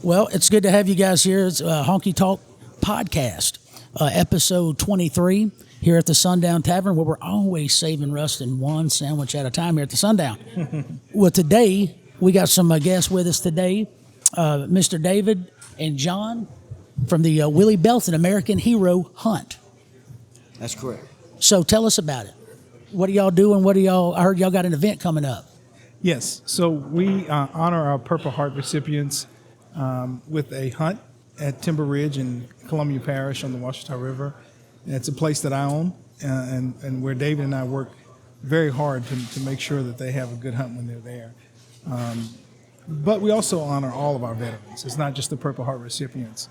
Well, it's good to have you guys here. It's HonkyTalk Podcast, episode 23 here at the Sundown Tavern, where we're always saving Rustin one sandwich at a time here at the Sundown. Well, today, we got some guests with us today, Mr. David and John from the Willie Belton American Hero Hunt. That's correct. So tell us about it. What are y'all doing? I heard y'all got an event coming up. Yes. So we honor our Purple Heart recipients with a hunt at Timber Ridge in Columbia Parish on the Washita River. And it's a place that I own and where David and I work very hard to make sure that they have a good hunt when they're there. But we also honor all of our veterans. It's not just the Purple Heart recipients.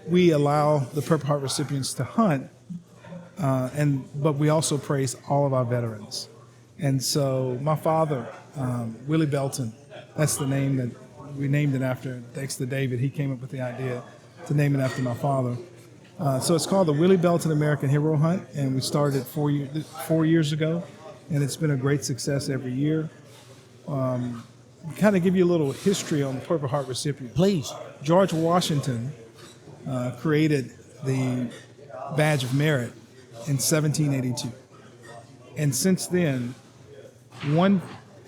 We allow the Purple Heart recipients to hunt, but we also praise all of our veterans. And so my father, Willie Belton, that's the name that we named it after, thanks to David. He came up with the idea to name it after my father. So it's called the Willie Belton American Hero Hunt, and we started 4 years ago, and it's been a great success every year. Kind of give you a little history on the Purple Heart recipients. Please. George Washington created the Badge of Merit in 1782. And since then,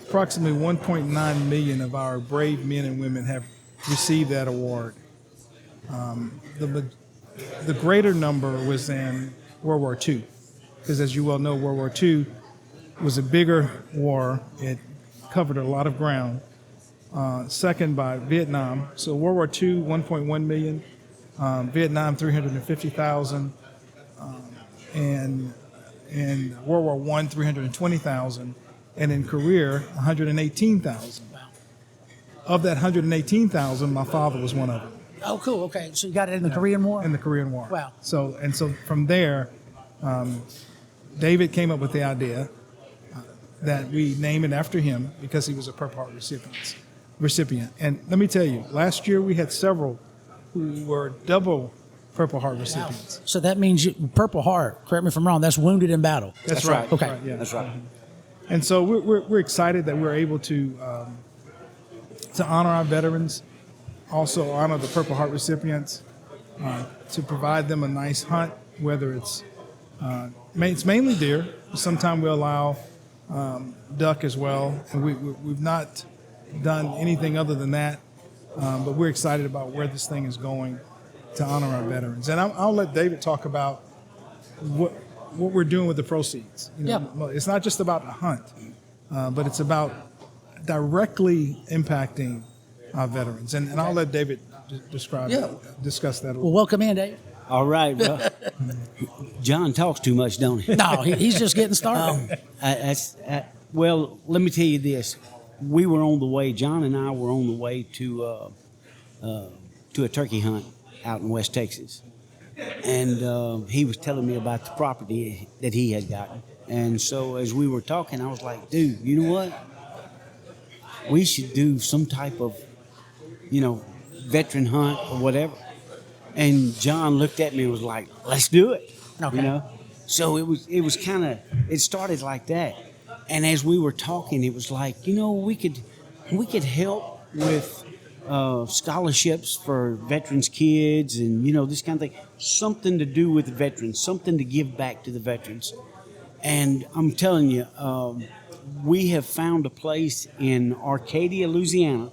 approximately 1.9 million of our brave men and women have received that award. The greater number was in World War II, because as you well know, World War II was a bigger war. It covered a lot of ground. Second by Vietnam. So World War II, 1.1 million. Vietnam, 350,000. And World War I, 320,000. And in Korea, 118,000. Wow. Of that 118,000, my father was one of them. Oh, cool. Okay. So you got it in the Korean War? In the Korean War. Wow. So from there, David came up with the idea that we name it after him because he was a Purple Heart recipient. And let me tell you, last year we had several who were double Purple Heart recipients. Wow. So that means Purple Heart, correct me if I'm wrong, that's wounded in battle. That's right. Okay. That's right, yeah. That's right. And so we're excited that we're able to honor our veterans, also honor the Purple Heart recipients, to provide them a nice hunt, whether it's mainly deer. Sometimes we allow duck as well, and we've not done anything other than that, but we're excited about where this thing is going to honor our veterans. And I'll let David talk about what we're doing with the proceeds. It's not just about the hunt, but it's about directly impacting our veterans. And I'll let David discuss that a little. Well, welcome in, Dave. All right. Well, John talks too much, don't he? No, he's just getting started. Well, let me tell you this. John and I were on the way to a turkey hunt out in West Texas. And he was telling me about the property that he had gotten. And so as we were talking, I was like, dude, you know what? We should do some type of, veteran hunt or whatever. And John looked at me and was like, let's do it. Okay. So it started like that. And as we were talking, it was like, we could help with scholarships for veterans' kids and, this kind of thing. Something to do with the veterans, something to give back to the veterans. And I'm telling you, we have found a place in Arcadia, Louisiana.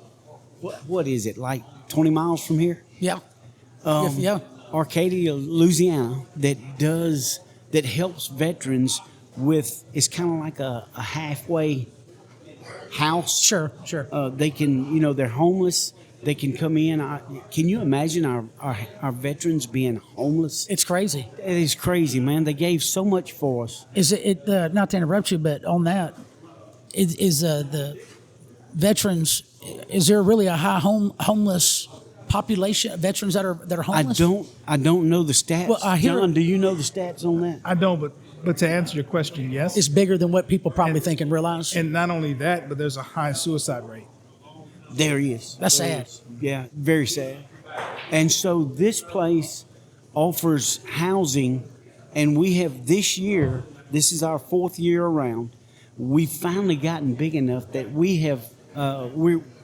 What is it, like 20 miles from here? Yeah. Arcadia, Louisiana, that helps veterans with, it's kind of like a halfway house. Sure. They can, they're homeless. They can come in. Can you imagine our veterans being homeless? It's crazy. It is crazy, man. They gave so much for us. Is it not to interrupt you, but on that, is the veterans, is there really a high homeless population of veterans that are homeless? I don't know the stats. Well, John, do you know the stats on that? I don't, but to answer your question, yes. It's bigger than what people probably think and realize. And not only that, but there's a high suicide rate. There he is. That's sad. Yeah, very sad. And so this place offers housing, and we have this year, this is our 4th year around, we've finally gotten big enough that we have,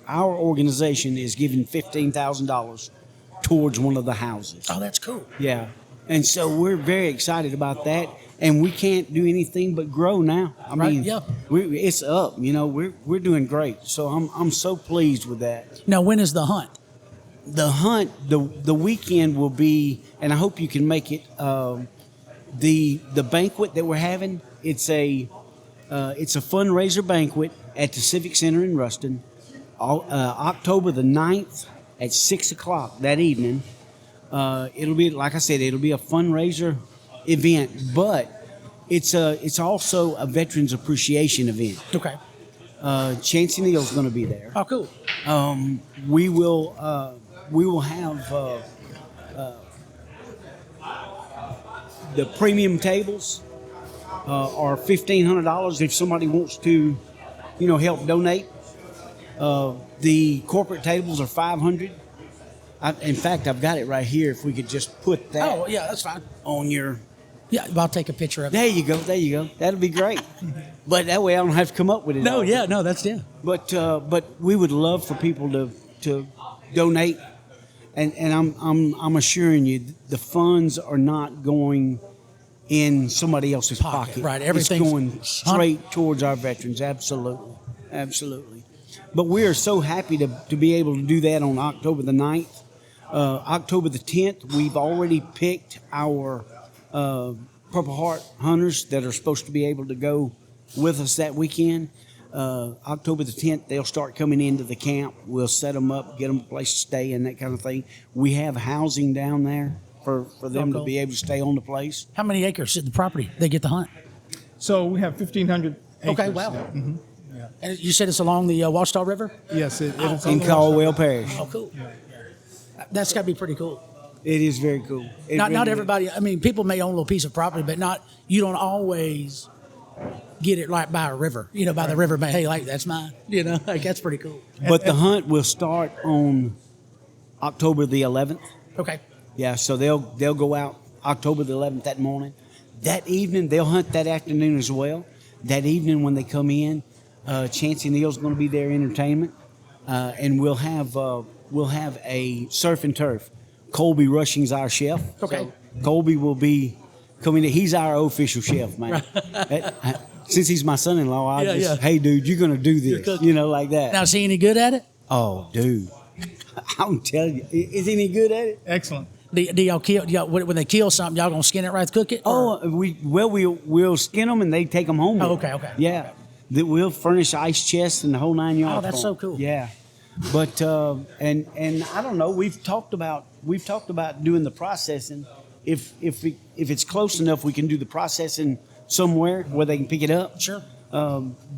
our organization is giving $15,000 towards one of the houses. Oh, that's cool. Yeah, and so we're very excited about that, and we can't do anything but grow now. I Right, mean, yeah. it's up. We're doing great. So I'm so pleased with that. Now, when is the hunt? The hunt, the weekend will be, and I hope you can make it. The banquet that we're having, it's a fundraiser banquet at the Civic Center in Ruston, October the 9th at 6:00 that evening. It'll be, like I said, it'll be a fundraiser event, but it's also a Veterans Appreciation event. Okay. Chancey Neal's going to be there. Oh, cool. We will have the premium tables are $1,500 if somebody wants to, help donate. The corporate tables are $500. In fact, I've got it right here. If we could just put that. Oh, yeah, that's fine. On your. Yeah, I'll take a picture of it. There you go. That'll be great. But that way I don't have to come up with it. No, all. yeah, no, that's yeah. But we would love for people to donate, and I'm assuring you the funds are not going in somebody else's pocket. Right, It's going straight towards our veterans. Absolutely. But we are so happy to be able to do that on October the 9th. October the 10th, we've already picked our Purple Heart hunters that are supposed to be able to go with us that weekend. October the 10th, they'll start coming into the camp. We'll set them up, get them a place to stay and that kind of thing. We have housing down there for them to be able to stay on the place. How many acres is the property they get to hunt? So we have 1,500 acres. Okay, wow. Yeah. Mm-hmm. Yeah. And you said it's along the Washita River? Yes, it is. In Caldwell Parish. Oh, cool. That's got to be pretty cool. It is very cool. Not everybody. I mean, people may own a little piece of property, but you don't always get it right by a river. By the river. Hey, like that's mine. Like that's pretty cool. But the hunt will start on October the 11th. Okay. Yeah, so they'll go out October the 11th that morning. That evening they'll hunt that afternoon as well. That evening when they come in, Chancey Neal's going to be their entertainment, and we'll have a surf and turf. Colby Rushing's our chef. Okay. So Colby will be coming in. He's our official chef, man. Since he's my son-in-law, hey, dude, you're going to do this, like that. Now, is he any good at it? Oh, dude. I'm telling you. Is he any good at it? Excellent. Do y'all kill? When they kill something, y'all gonna skin it right to cook it? Or? Oh, we'll skin them and they take them home. Oh, okay. Yeah. We'll furnish ice chests and the whole 9 yards. Oh, that's so cool. Yeah. But and I don't know. We've talked about doing the processing. If it's close enough, we can do the processing somewhere where they can pick it up. Sure.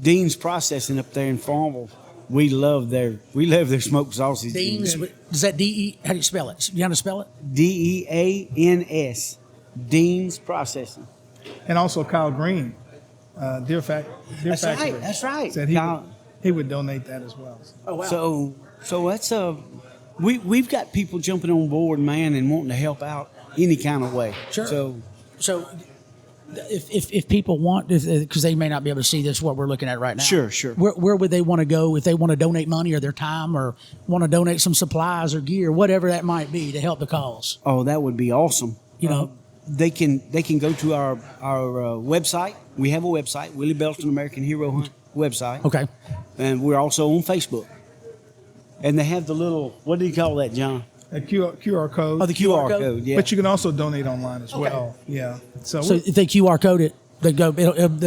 Dean's Processing up there in Farmville. We love their smoked sausage. Dean's. Is that D-E? How do you spell it? You know how to spell it? DEANS. Dean's Processing. And also Kyle Green, Deer Factory. That's right. Said he would donate that as well. Oh wow. So that's we've got people jumping on board, man, and wanting to help out any kind of way. Sure. So if people want, because they may not be able to see this, what we're looking at right now. Sure. Where would they want to go if they want to donate money or their time or want to donate some supplies or gear, whatever that might be, to help the cause? Oh, that would be awesome. They can go to our website. We have a website, Willie Belton American Hero Hunt website. Okay. And we're also on Facebook. And they have the little, what do you call that, John? A QR code. Oh, the QR code. Yeah. But you can also donate online as well. Yeah. So if they QR code it, they go.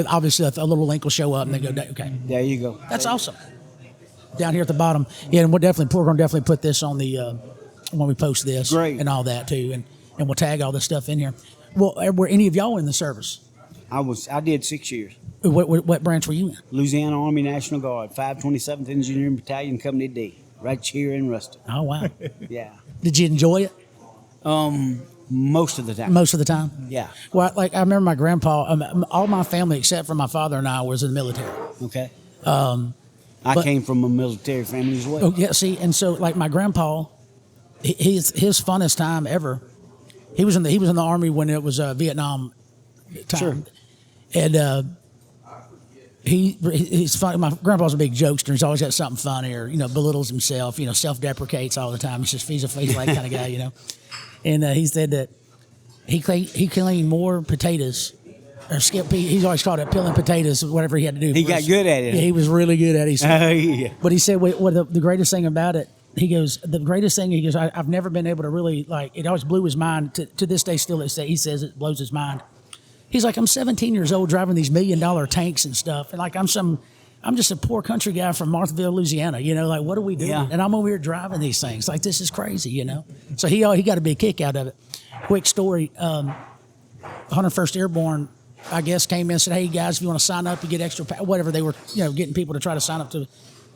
Obviously, a little link will show up, and they go. Okay. There you go. That's awesome. Down here at the bottom, yeah, and we're going to definitely put this on the when we post this, Great. and all that too, and we'll tag all this stuff in here. Well, were any of y'all in the service? I did 6 years. What branch were you in? Louisiana Army National Guard, 527th Engineering Battalion, Company D, right here in Ruston. Oh wow. Yeah. Did you enjoy it? Most of the time. Most of the time. Yeah. Well, I remember my grandpa. All my family except for my father and I was in the military. Okay. I came from a military family as well. Oh yeah. See, and so my grandpa, his funnest time ever. He was in the Army when it was Vietnam time. Sure. And he's funny. My grandpa's a big jokester. He's always got something funny, or belittles himself. Self-deprecates all the time. He's like kind of guy. And he said that he cleaned more potatoes. Or he's always called it peeling potatoes, whatever he had to do. He got good at it. Yeah, he was really good at it. Yeah. But he said, what the greatest thing about it, he goes, I've never been able to really, it always blew his mind. To this day, still, he says it blows his mind. He's like, I'm 17 years old driving these $1 million tanks and stuff. And I'm just a poor country guy from Marthville, Louisiana. What are we doing? Yeah. And I'm over here driving these things. This is crazy, So he got a big kick out of it. Quick story, 101st Airborne, I guess, came in and said, hey, guys, if you want to sign up, you get extra, whatever. They were, getting people to try to sign up to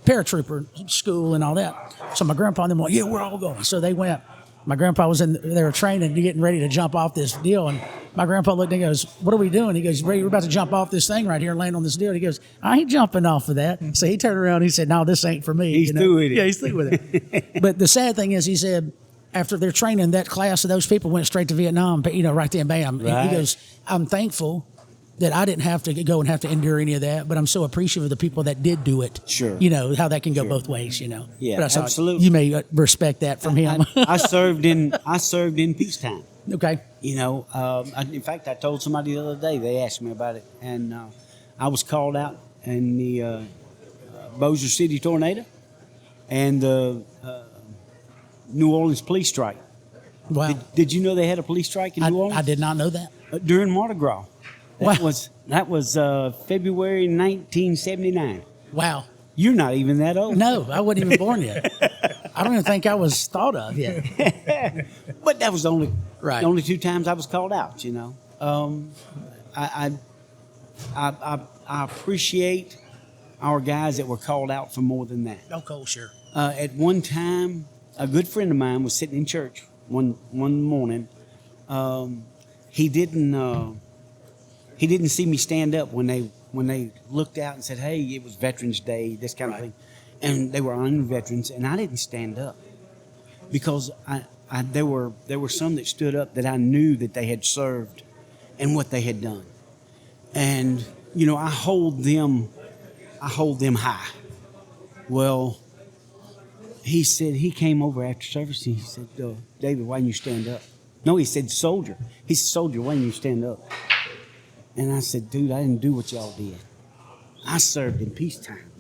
paratrooper school and all that. So my grandpa and them went, yeah, we're all going. So they went. My grandpa was they were training, getting ready to jump off this deal. And my grandpa looked and goes, what are we doing? He goes, we're about to jump off this thing right here and land on this deal. He goes, I ain't jumping off of that. So he turned around and he said, no, this ain't for me. He's through with it. Yeah, he's through with it. But the sad thing is, he said, after their training, that class of those people went straight to Vietnam, right then, bam. Right. He goes, I'm thankful that I didn't have to go and have to endure any of that, but I'm so appreciative of the people that did do it. Sure. How that can go both ways, Yeah, but absolutely. You may respect that from him. I served in peacetime. Okay. In fact, I told somebody the other day, they asked me about it, and I was called out in the Bossier City tornado and the New Orleans police strike. Wow. Did you know they had a police strike in New Orleans? I did not know that. During Mardi Gras. Wow. That was February 1979. Wow. You're not even that old. No, I wasn't even born yet. I don't even think I was thought of yet. But that was the Right. only 2 times I was called out. I appreciate our guys that were called out for more than that. Oh, cool, sure. At one time, a good friend of mine was sitting in church one morning. He didn't see me stand up when they looked out and said, hey, it was Veterans Day, this kind of thing. And they were honoring veterans, and I didn't stand up because there were some that stood up that I knew that they had served and what they had done. And, I hold them high. Well, he said, he came over after service and he said, David, why didn't you stand up? No, he said, soldier. He said, soldier, why didn't you stand up? And I said, dude, I didn't do what y'all did. I served in peacetime.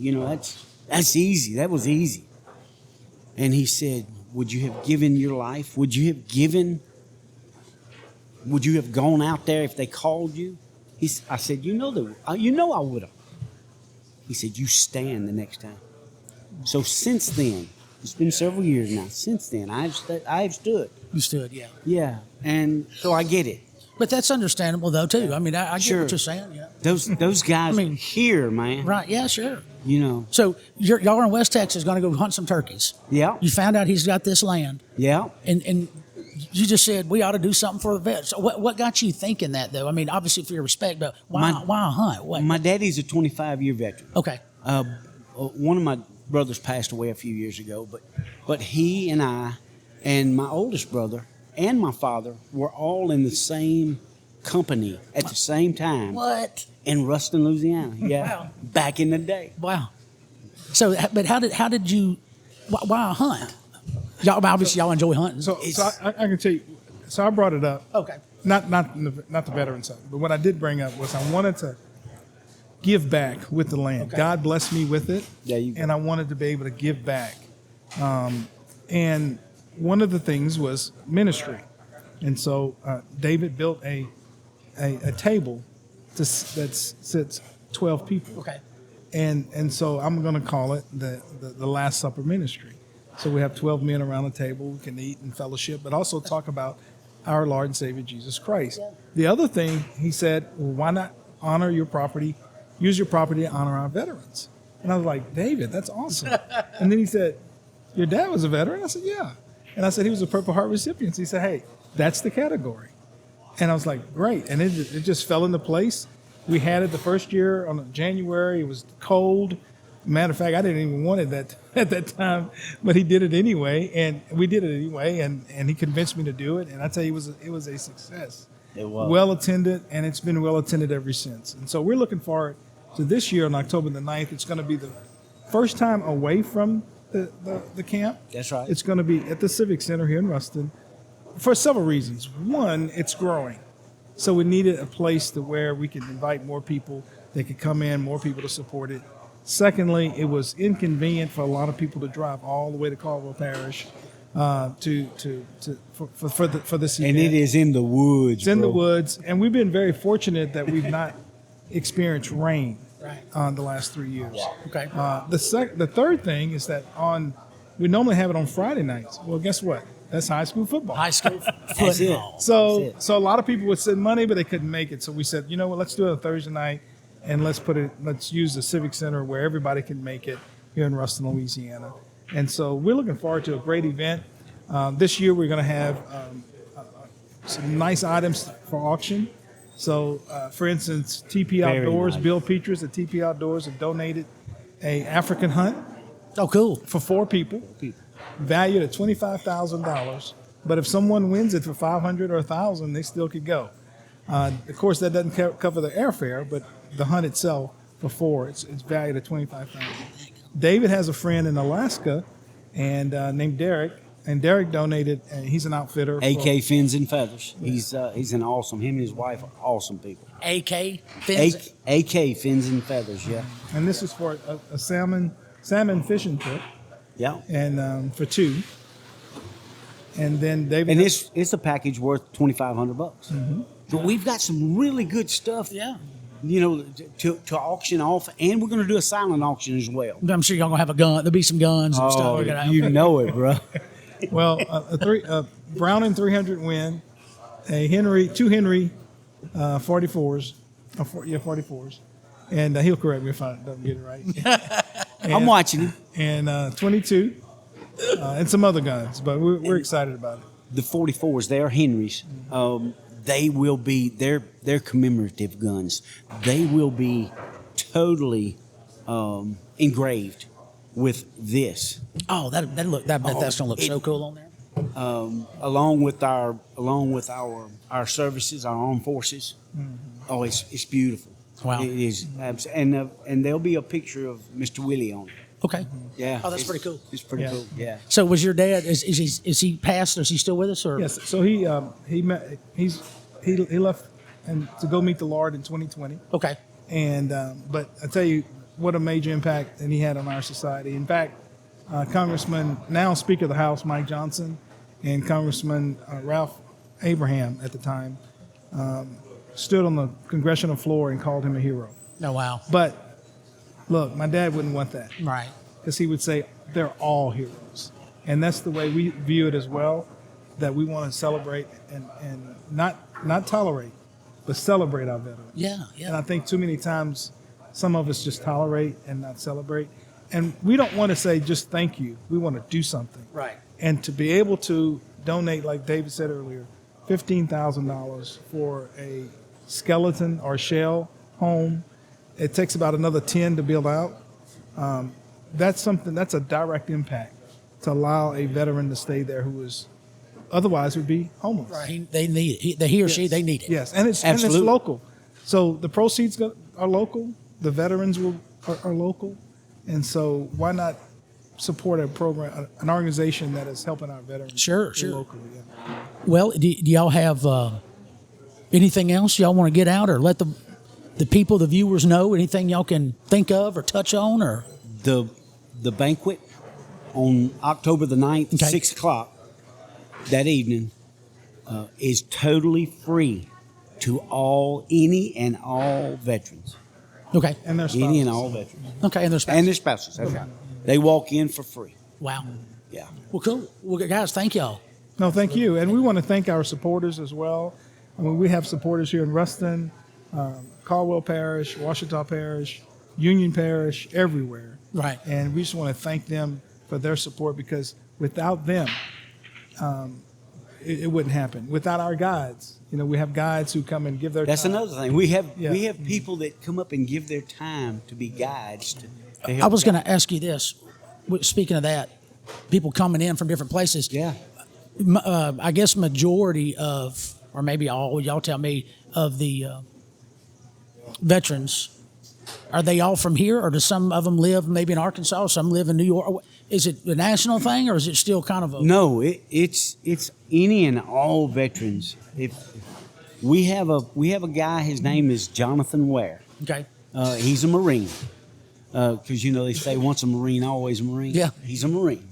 That's easy. That was easy. And he said, would you have given your life? Would you have gone out there if they called you? I said, I would have. He said, you stand the next time. So since then, it's been several years now. Since then, I've stood. You stood, yeah. Yeah, and so I get it. But that's understandable, though, too. I mean, I get Sure. what you're saying. Yeah. Those guys here, man. Right, yeah, sure. So y'all are in West Texas going to go hunt some turkeys. Yeah. You found out he's got this land. Yeah. And you just said, we ought to do something for the vets. So what got you thinking that, though? I mean, obviously for your respect, but why a hunt? My daddy's a 25-year veteran. Okay. One of my brothers passed away a few years ago, but he and I and my oldest brother and my father were all in the same company at the same time. What? In Ruston, Louisiana. Yeah. Wow. Back in the day. Wow. So, but how did you? Why a hunt? Obviously, y'all enjoy hunting. So I can tell you. So I brought it up. Okay. Not the veteran side, but what I did bring up was I wanted to give back with the land. Okay. God blessed me with it, and I wanted to be able to give back. And one of the things was ministry, and so David built a table that sits 12 people. Okay. And so I'm going to call it the Last Supper ministry. So we have 12 men around the table. We can eat and fellowship, but also talk about our Lord and Savior Jesus Christ. Yeah. The other thing, he said, well, why not honor your property, use your property to honor our veterans? And I was like, David, that's awesome. And then he said, your dad was a veteran? I said, yeah. And I said, he was a Purple Heart recipient. So he said, hey, that's the category. And I was like, great. And it just fell into place. We had it the first year on January. It was cold. Matter of fact, I didn't even want it that at that time, but he did it anyway, and we did it anyway, and he convinced me to do it. And I tell you, it was a success. It was well attended, and it's been well attended ever since. And so we're looking forward So this year on October the 9th, it's going to be the first time away from the camp. That's right. It's going to be at the Civic Center here in Ruston for several reasons. One, it's growing. So we needed a place to where we could invite more people. They could come in, more people to support it. Secondly, it was inconvenient for a lot of people to drive all the way to Caldwell Parish for this event. And it is in the woods. It's in the woods, and we've been very fortunate that we've not experienced rain on the last 3 years. Okay. The third thing is that we normally have it on Friday nights. Well, guess what? That's high school football. High school That's it. football. So a lot of people would send money, but they couldn't make it. So we said, you know what? Let's do it on Thursday night, and let's use the Civic Center where everybody can make it here in Ruston, Louisiana. And so we're looking forward to a great event. This year we're going to have some nice items for auction. So, for instance, TP Very Outdoors, nice. Bill Petras at TP Outdoors have donated a African hunt Oh, cool. for 4 people, valued at $25,000. But if someone wins it for $500 or $1,000, they still could go. Of course, that doesn't cover the airfare, but the hunt itself for 4, it's valued at $25,000. David has a friend in Alaska, and named Derek, and Derek donated. And he's an outfitter. AK Fins and Feathers. He's an awesome. Him and his wife are awesome people. AK Fins. AK Fins and Feathers. Yeah. And this is for a salmon fishing trip, Yeah. and for 2. And then David. And it's a package worth $2,500. But we've got some really good stuff. Yeah. You know, to auction off, and we're going to do a silent auction as well. I'm sure y'all gonna have a gun. There'll be some guns and stuff. Oh, We're gonna- you know it, bro. Well, a Browning 300 Win, two Henry 44s, 44s, and he'll correct me if I don't get it right. I'm watching him. And 22, and some other guns, but we're excited about it. The 44s, they are Henrys. They will be they're commemorative guns. They will be totally engraved with this, Oh, that's gonna look so cool on there. along with our services, our armed forces. Oh, it's beautiful. Wow. It is, and there'll be a picture of Mr. Willie on it. Okay. Yeah. Oh, that's pretty cool. It's pretty Yeah. cool. Yeah. So, was your dad? Is he passed? Or is he still with us? Or Yes, so he left and to go meet the Lord in 2020. Okay. And but I tell you what a major impact that he had on our society. In fact, Congressman, now Speaker of the House, Mike Johnson, and Congressman Ralph Abraham at the time stood on the congressional floor and called him a hero. Oh, wow. But look, my dad wouldn't want that, Right. because he would say they're all heroes, and that's the way we view it as well. That we want to celebrate and not tolerate, but celebrate our veterans. Yeah. And I Yeah. think too many times some of us just tolerate and not celebrate. And we don't want to say just thank you. We want to do something. Right. And to be able to donate, like David said earlier, $15,000 for a skeleton or shell home. It takes about another 10 to build out. That's a direct impact to allow a veteran to stay there who is otherwise would be homeless. Right. They need it. He or she, Yes. they need it. Yes, and it's Absolutely. local. So the proceeds are local. The veterans are local, and so why not support a program, an organization that is helping our veterans? Sure. Locally. Yeah. Well, do y'all have anything else y'all want to get out, or let the people, the viewers, know anything y'all can think of or touch on, or The banquet on October the 9th, Okay. 6 o'clock that evening, is totally free to any and all veterans. okay, And their Any and spouses. all veterans. okay, and there's And their spouses. That's right. They walk in for free. wow. Yeah. Well, cool. Well, guys, thank y'all. No, thank you, and we want to thank our supporters as well. I mean, we have supporters here in Ruston, Caldwell Parish, Washita Parish, Union Parish, everywhere. Right. And we just want to thank them for their support, because without them, it wouldn't happen. Without our guides, we have guides who come and give their That's time. another thing. We have Yeah. people that come up and give their time to be guides. To help I was going guide. to ask you this. Speaking of that, people coming in from different places. Yeah. I guess majority of, or maybe all, y'all tell me, of the veterans Are they all from here, or do some of them live maybe in Arkansas, some live in New York? Is it a national thing, or is it still kind of a... No, it's any and all veterans. If we have a guy, his name is Jonathan Ware. Okay. He's a Marine. Because they say once a Marine, always a Marine. Yeah. He's a Marine.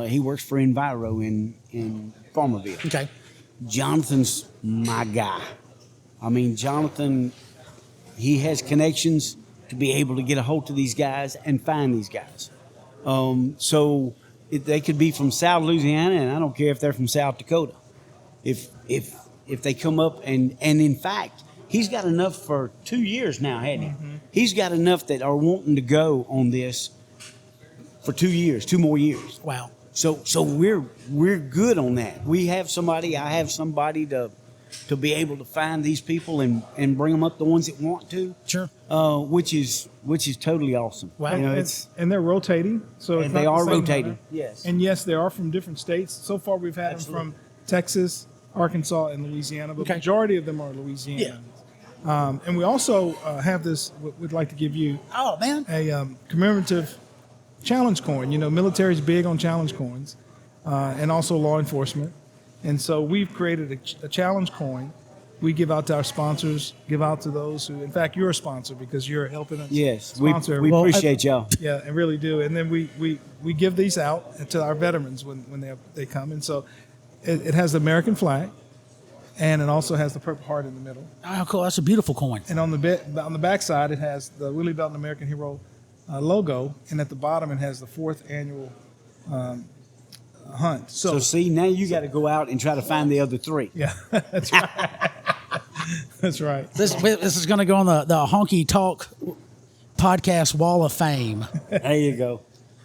He works for Enviro in Farmerville. Okay. Jonathan's my guy. I mean, Jonathan, he has connections to be able to get a hold of these guys and find these guys. So they could be from South Louisiana, and I don't care if they're from South Dakota. If they come up and in fact, he's got enough for 2 years now, hasn't he? Mm-hmm. He's got enough that are wanting to go on this for 2 years, 2 more years. Wow. So we're good on that. I have somebody to be able to find these people and bring them up, the ones that want to. Sure. Which is totally awesome. Wow. And they're rotating. So And it's they not the are same rotating. hunter. Yes. And yes, they are from different states. So far, we've had Absolutely. them from Texas, Arkansas, and Louisiana, but Okay. majority of them are Louisiana. And we also have this. We'd like to give you Oh, man. a commemorative challenge coin. Military's big on challenge coins, and also law enforcement. And so we've created a challenge coin. We give out to our sponsors, give out to those who, in fact, you're a sponsor because you're helping us. Yes. We sponsor. appreciate y'all. Yeah, and really do. And then we give these out to our veterans when they come. And so it has the American flag, and it also has the Purple Heart in the middle. Oh, cool. That's a beautiful coin. And on the back side, it has the Willie Belton American Hero logo, and at the bottom, it has the 4th annual hunt. So see, now you got to go out and try to find the other 3. Yeah, that's right. That's right. This is going to go on the HonkyTalk Podcast Wall of Fame. There you go.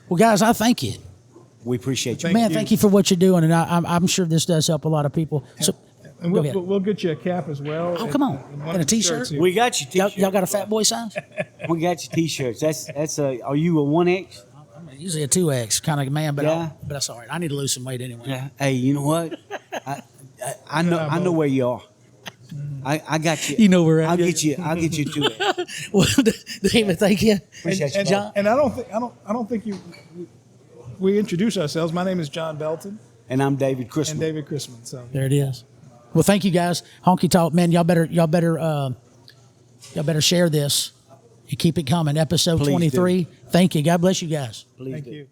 Well, guys, I thank you. We appreciate you. Thank you for what you're doing, and I'm sure this does help a lot of people. So, And go ahead. we'll get you a cap as well. Oh, come on. one And a of the t-shirt? shirts here. We got you t-shirts. Y'all got a fat boy size? We got you t-shirts. That's are you a 1X? I'm usually a 2X kind of man, but Yeah. but that's all right. I need to lose some weight anyway. Yeah. Hey, you know what? I know where you are. I got you. You know where I'll get you to it. Well, David, thank you. Appreciate you, and, John. and I don't think we introduce ourselves. My name is John Belton And I'm David Chrisman. and David Chrisman. So There it is. Well, thank you guys. Honky Talk, man. Y'all better share this and keep it coming. Episode Please 23. Thank you. God bless you guys. Please thank do. you.